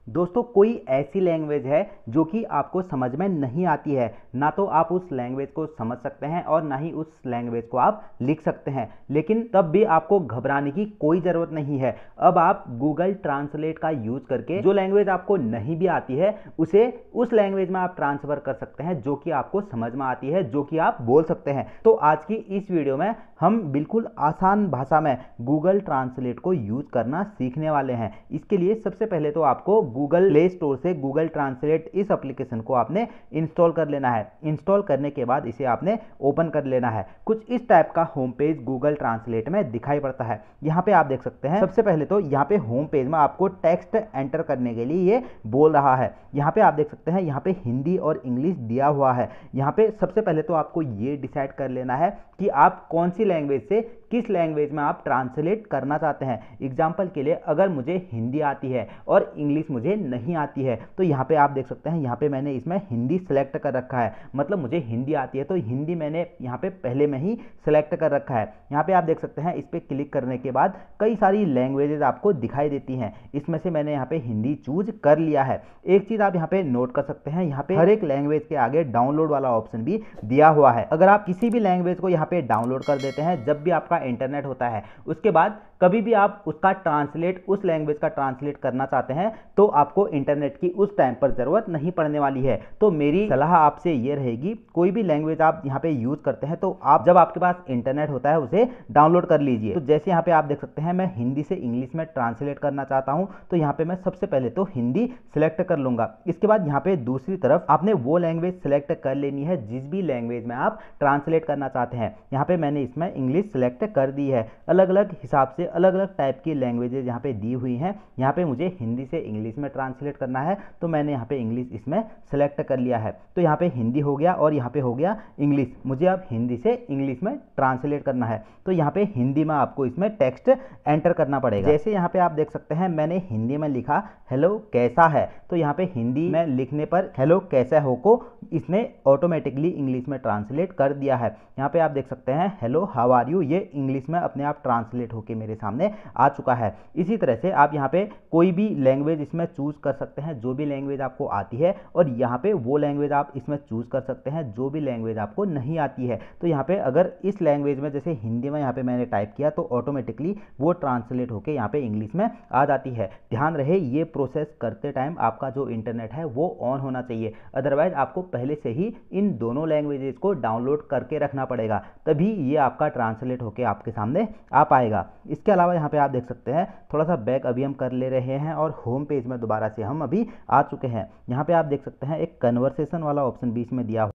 दोस्तों कोई ऐसी लैंग्वेज है जो कि आपको समझ में नहीं आती है, ना तो आप उस लैंग्वेज को समझ सकते हैं और ना ही उस लैंग्वेज को आप लिख सकते हैं, लेकिन तब भी आपको घबराने की कोई ज़रूरत नहीं है। अब आप गूगल ट्रांसलेट का यूज़ करके जो लैंग्वेज आपको नहीं भी आती है उसे उस लैंग्वेज में आप ट्रांसफ़र कर सकते हैं जो कि आपको समझ में आती है, जो कि आप बोल सकते हैं। तो आज की इस वीडियो में हम बिल्कुल आसान भाषा में गूगल ट्रांसलेट को यूज़ करना सीखने वाले हैं। इसके लिए सबसे पहले तो आपको गूगल प्ले स्टोर से गूगल ट्रांसलेट इस एप्लीकेशन को आपने इंस्टॉल कर लेना है। इंस्टॉल करने के बाद इसे आपने ओपन कर लेना है। कुछ इस टाइप का होम पेज गूगल ट्रांसलेट में दिखाई पड़ता है। यहाँ पे आप देख सकते हैं, सबसे पहले तो यहाँ पे होम पेज में आपको टेक्स्ट एंटर करने के लिए ये बोल रहा है। यहाँ पे आप देख सकते हैं, यहाँ पे हिंदी और इंग्लिश दिया हुआ है। यहाँ पे सबसे पहले तो आपको ये डिसाइड कर लेना है कि आप कौन सी लैंग्वेज से किस लैंग्वेज में आप ट्रांसलेट करना चाहते हैं। एग्जाम्पल के लिए अगर मुझे हिंदी आती है और इंग्लिश मुझे नहीं आती है तो यहाँ पे आप देख सकते हैं, यहाँ पे मैंने इसमें हिंदी सेलेक्ट कर रखा है। मतलब मुझे हिंदी आती है तो हिंदी मैंने यहाँ पे पहले में ही सेलेक्ट कर रखा है। यहाँ पे आप देख सकते हैं, इस पर क्लिक करने के बाद कई सारी लैंग्वेजेज आपको दिखाई देती हैं। इसमें से मैंने यहाँ पे हिंदी चूज कर लिया है। एक चीज़ आप यहाँ पे नोट कर सकते हैं, यहाँ पे हर एक लैंग्वेज के आगे डाउनलोड वाला ऑप्शन भी दिया हुआ है। अगर आप किसी भी लैंग्वेज को यहाँ पे डाउनलोड कर देते हैं जब भी आपका इंटरनेट होता है, उसके बाद कभी भी आप उसका ट्रांसलेट, उस लैंग्वेज का ट्रांसलेट करना चाहते हैं तो आपको इंटरनेट की उस टाइम पर ज़रूरत नहीं पड़ने वाली है। तो मेरी सलाह आपसे ये रहेगी, कोई भी लैंग्वेज आप यहाँ पे यूज़ करते हैं तो आप जब आपके पास इंटरनेट होता है उसे डाउनलोड कर लीजिए। तो जैसे यहाँ पे आप देख सकते हैं, मैं हिंदी से इंग्लिश में ट्रांसलेट करना चाहता हूँ तो यहाँ पे मैं सबसे पहले तो हिंदी सिलेक्ट कर लूँगा। इसके बाद यहाँ पे दूसरी तरफ आपने वो लैंग्वेज सिलेक्ट कर लेनी है जिस भी लैंग्वेज में आप ट्रांसलेट करना चाहते हैं। यहाँ पे मैंने इसमें इंग्लिश सिलेक्ट कर दी है। अलग अलग हिसाब से अलग अलग टाइप की लैंग्वेजेज यहाँ पे दी हुई हैं। यहाँ पे मुझे हिंदी से इंग्लिश में ट्रांसलेट करना है तो मैंने यहाँ पे इंग्लिश इसमें सेलेक्ट कर लिया है। तो यहाँ पे हिंदी हो गया और यहाँ पे हो गया इंग्लिश। मुझे अब हिंदी से इंग्लिश में ट्रांसलेट करना है तो यहाँ पे हिंदी में आपको इसमें टेक्स्ट एंटर करना पड़ेगा। जैसे यहाँ पे आप देख सकते हैं, मैंने हिंदी में लिखा हेलो कैसा है, तो यहाँ पे हिंदी में लिखने पर हेलो कैसा हो को इसने ऑटोमेटिकली इंग्लिश में ट्रांसलेट कर दिया है। यहाँ पे आप देख सकते हैं हेलो हाउ आर यू, ये इंग्लिश में अपने आप ट्रांसलेट होके मेरे सामने आ चुका है। इसी तरह से आप यहाँ पे कोई भी लैंग्वेज इसमें चूज कर सकते हैं, जो भी लैंग्वेज आपको आती है, और यहाँ पे वो लैंग्वेज आप इसमें चूज कर सकते हैं जो भी लैंग्वेज आपको नहीं आती है। तो यहाँ पे अगर इस लैंग्वेज में जैसे हिंदी में यहाँ पे मैंने टाइप किया तो ऑटोमेटिकली वो ट्रांसलेट होके यहाँ पे इंग्लिश में आ जाती है। ध्यान रहे, ये प्रोसेस करते टाइम आपका जो इंटरनेट है वो ऑन होना चाहिए, अदरवाइज आपको पहले से ही इन दोनों लैंग्वेजेस को डाउनलोड करके रखना पड़ेगा, तभी ये आपका ट्रांसलेट होके आपके सामने आ पाएगा। इसके अलावा यहाँ पे आप देख सकते हैं, थोड़ा सा बैक अभी हम कर ले रहे हैं और होम पेज में दोबारा से हम अभी आ चुके हैं। यहाँ पे आप देख सकते हैं एक कन्वर्सेशन वाला ऑप्शन बीच में दिया हुआ।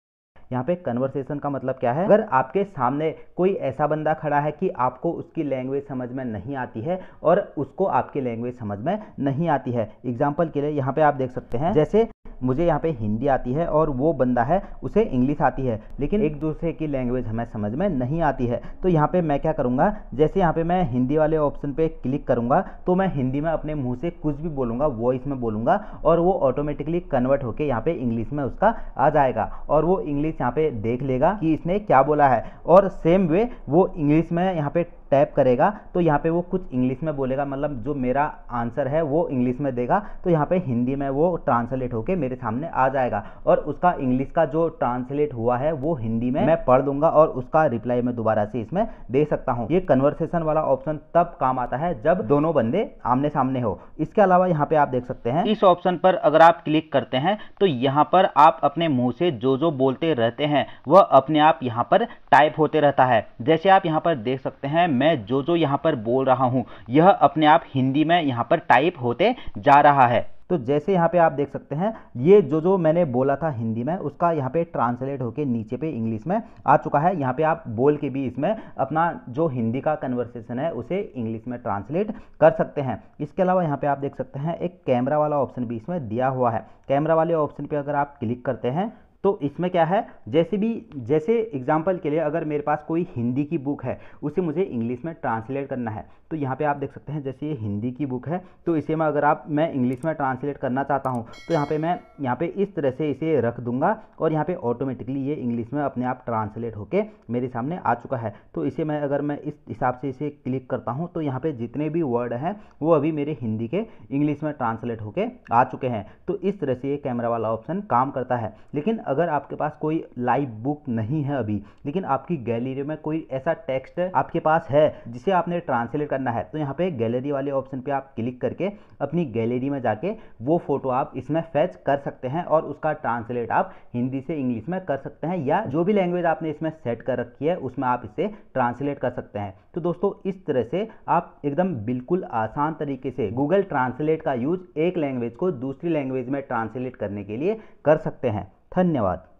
यहाँ पे कन्वर्सेशन का मतलब क्या है, अगर आपके सामने कोई ऐसा बंदा खड़ा है कि आपको उसकी लैंग्वेज समझ में नहीं आती है और उसको आपकी लैंग्वेज समझ में नहीं आती है। एग्जाम्पल के लिए यहाँ पे आप देख सकते हैं, जैसे मुझे यहाँ पे हिंदी आती है और वो बंदा है उसे इंग्लिश आती है, लेकिन एक दूसरे की लैंग्वेज हमें समझ में नहीं आती है। तो यहाँ पे मैं क्या करूँगा, जैसे यहाँ पे मैं हिंदी वाले ऑप्शन पे क्लिक करूँगा तो मैं हिंदी में अपने मुंह से कुछ भी बोलूँगा, वॉइस में बोलूँगा और वो ऑटोमेटिकली कन्वर्ट होके यहाँ पे इंग्लिश में उसका आ जाएगा और वो इंग्लिश यहाँ पे देख लेगा कि इसने क्या बोला है, और सेम वे वो इंग्लिश में यहाँ पे टैप करेगा तो यहाँ पे वो कुछ इंग्लिश में बोलेगा, मतलब जो मेरा आंसर है वो इंग्लिश में देगा, तो यहाँ पे हिंदी में वो ट्रांसलेट होके मेरे सामने आ जाएगा और उसका इंग्लिश का जो ट्रांसलेट हुआ है वो हिंदी में मैं पढ़ दूंगा और उसका रिप्लाई मैं दोबारा से इसमें दे सकता हूँ। ये कन्वर्सेशन वाला ऑप्शन तब काम आता है जब दोनों बंदे आमने सामने हो। इसके अलावा यहाँ पे आप देख सकते हैं, इस ऑप्शन पर अगर आप क्लिक करते हैं तो यहाँ पर आप अपने मुंह से जो जो बोलते रहते हैं वह अपने आप यहाँ पर टाइप होते रहता है। जैसे आप यहाँ पर देख सकते हैं, मैं जो यहाँ पर बोल रहा हूँ यह अपने आप हिंदी में यहाँ पर टाइप होते जा रहा है। तो जैसे यहाँ पे आप देख सकते हैं, ये जो मैंने बोला था हिंदी में उसका यहाँ पे ट्रांसलेट होके नीचे पे इंग्लिश में आ चुका है। यहाँ पे आप बोल के भी इसमें अपना जो हिंदी का कन्वर्सेशन है उसे इंग्लिश में ट्रांसलेट कर सकते हैं। इसके अलावा यहाँ पे आप देख सकते हैं एक कैमरा वाला ऑप्शन भी इसमें दिया हुआ है। कैमरा वाले ऑप्शन पे अगर आप क्लिक करते हैं तो इसमें क्या है, जैसे एग्जाम्पल के लिए अगर मेरे पास कोई हिंदी की बुक है, उसे मुझे इंग्लिश में ट्रांसलेट करना है, तो यहाँ पे आप देख सकते हैं जैसे ये हिंदी की बुक है, तो इसे मैं इंग्लिश में ट्रांसलेट करना चाहता हूँ, तो यहाँ पे इस तरह से इसे रख दूंगा और यहाँ पे ऑटोमेटिकली ये इंग्लिश में अपने आप ट्रांसलेट होके मेरे सामने आ चुका है। तो इसे अगर मैं इस हिसाब से इसे क्लिक करता हूँ तो यहाँ पे जितने भी वर्ड हैं वो अभी मेरे हिंदी के इंग्लिश में ट्रांसलेट होके आ चुके हैं। तो इस तरह से ये कैमरा वाला ऑप्शन काम करता है। लेकिन अगर आपके पास कोई लाइव बुक नहीं है अभी, लेकिन आपकी गैलरी में कोई ऐसा टेक्स्ट आपके पास है जिसे आपने ट्रांसलेट करना है, तो यहाँ पे गैलरी वाले ऑप्शन पे आप क्लिक करके अपनी गैलरी में जाके वो फोटो आप इसमें फैच कर सकते हैं और उसका ट्रांसलेट आप हिंदी से इंग्लिश में कर सकते हैं, या जो भी लैंग्वेज आपने इसमें सेट कर रखी है उसमें आप इसे ट्रांसलेट कर सकते हैं। तो दोस्तों इस तरह से आप एकदम बिल्कुल आसान तरीके से गूगल ट्रांसलेट का यूज एक लैंग्वेज को दूसरी लैंग्वेज में ट्रांसलेट करने के लिए कर सकते हैं। धन्यवाद।